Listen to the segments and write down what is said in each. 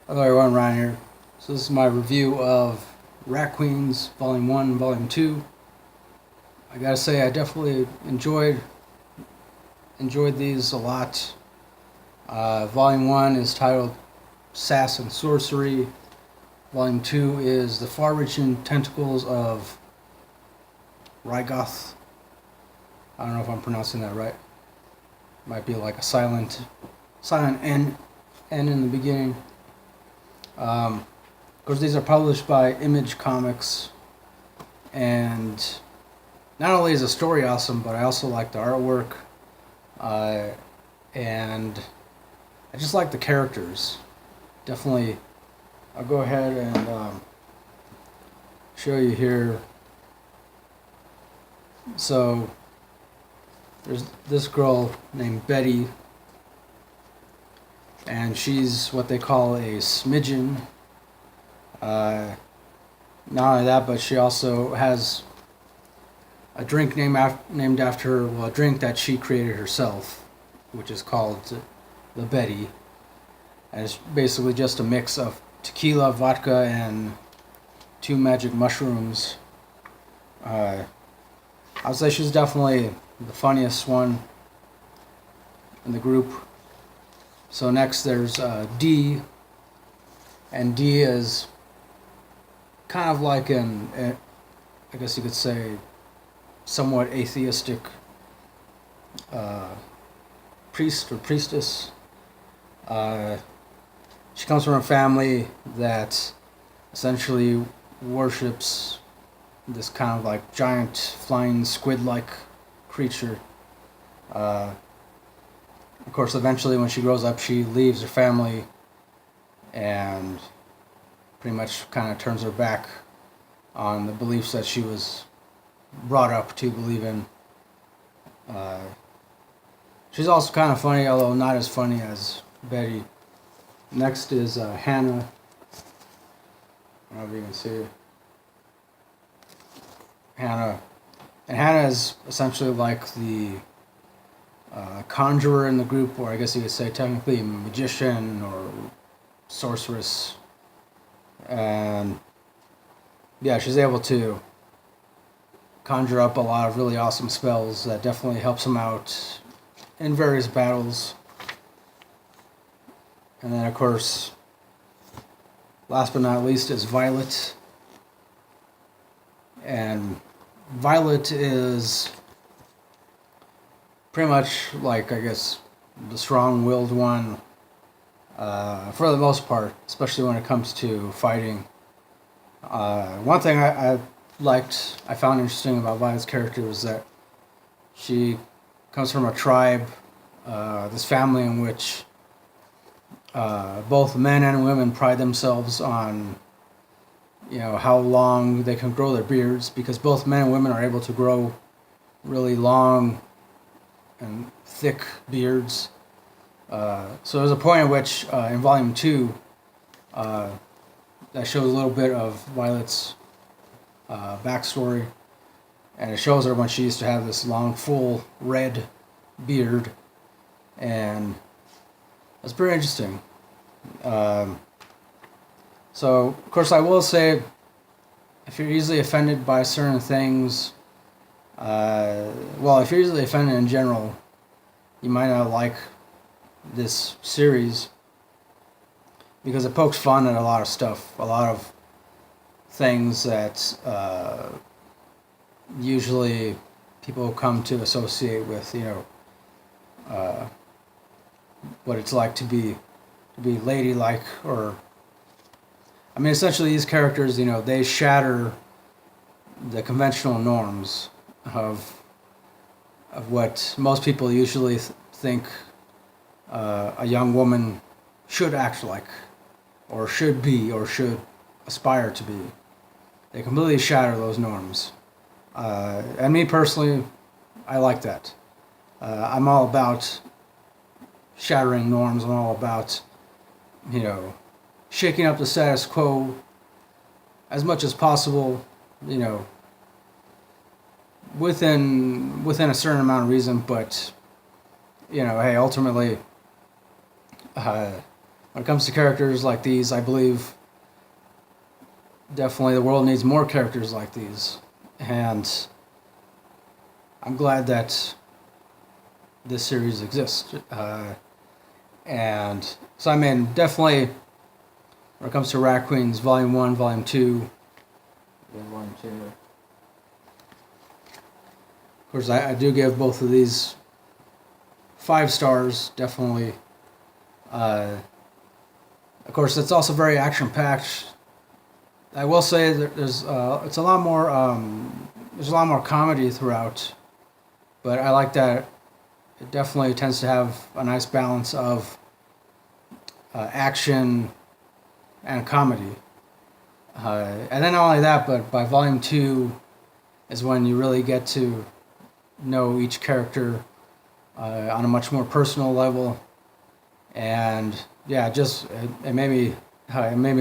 Hello everyone, Ryan here. So this is my review of Rat Queens Volume 1 and Volume 2. I gotta say I definitely enjoyed these a lot. Volume 1 is titled Sass and Sorcery. Volume 2 is The Far-Reaching Tentacles of Rygoth. I don't know if I'm pronouncing that right. Might be like a silent N in the beginning. Of course, these are published by Image Comics, and not only is the story awesome, but I also like the artwork, and I just like the characters. Definitely, I'll go ahead and show you here. So, there's this girl named Betty, and she's what they call a smidgen. Not only that, but she also has a drink named after her. Well, a drink that she created herself, which is called the Betty, and it's basically just a mix of tequila, vodka, and 2 magic mushrooms. I would say she's definitely the funniest one in the group. So next there's D, and D is kind of like I guess you could say, somewhat atheistic priest or priestess. She comes from a family that essentially worships this kind of like giant flying squid-like creature. Of course, eventually when she grows up, she leaves her family and pretty much kind of turns her back on the beliefs that she was brought up to believe in. She's also kind of funny, although not as funny as Betty. Next is Hannah. I don't know if you can see Hannah. And Hannah is essentially like the conjurer in the group, or I guess you could say technically a magician or sorceress. And yeah, she's able to conjure up a lot of really awesome spells that definitely helps him out in various battles. And then, of course, last but not least is Violet. And Violet is pretty much like, I guess, the strong-willed one for the most part, especially when it comes to fighting. One thing I found interesting about Violet's character was that she comes from a tribe, this family in which both men and women pride themselves on, how long they can grow their beards, because both men and women are able to grow really long and thick beards. So there's a point at which, in Volume 2, that shows a little bit of Violet's backstory, and it shows her when she used to have this long, full red beard, and it's pretty interesting. So, of course, I will say, if you're easily offended by certain things, if you're easily offended in general, you might not like this series, because it pokes fun at a lot of stuff, a lot of things that usually people come to associate with, what it's like to be ladylike, or essentially these characters, they shatter the conventional norms of what most people usually think a young woman should act like, or should be, or should aspire to be. They completely shatter those norms. And me personally, I like that. I'm all about shattering norms. I'm all about, shaking up the status quo as much as possible, within a certain amount of reason. But, hey, ultimately, when it comes to characters like these, I believe definitely the world needs more characters like these. And I'm glad that this series exists. And so, I mean, definitely when it comes to Rat Queens, Volume 1, Volume 2, Volume 2. Of course, I do give both of these 5 stars, definitely. Of course, it's also very action-packed. I will say that it's a lot more. There's a lot more comedy throughout, but I like that it definitely tends to have a nice balance of action and comedy. And then not only that, but by Volume 2 is when you really get to know each character on a much more personal level, and yeah, just it made me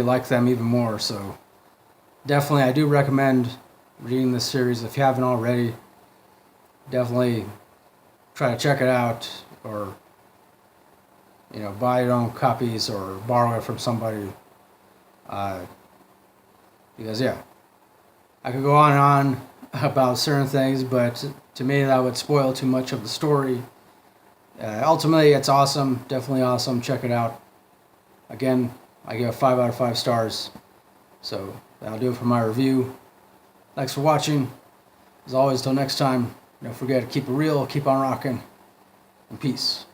like them even more. So definitely, I do recommend reading this series if you haven't already. Definitely try to check it out, or buy your own copies or borrow it from somebody. Because yeah, I could go on and on about certain things, but to me that would spoil too much of the story. Ultimately, it's awesome, definitely awesome. Check it out. Again, I give it 5 out of 5 stars. So that'll do it for my review. Thanks for watching. As always, till next time, don't forget to keep it real, keep on rocking, and peace.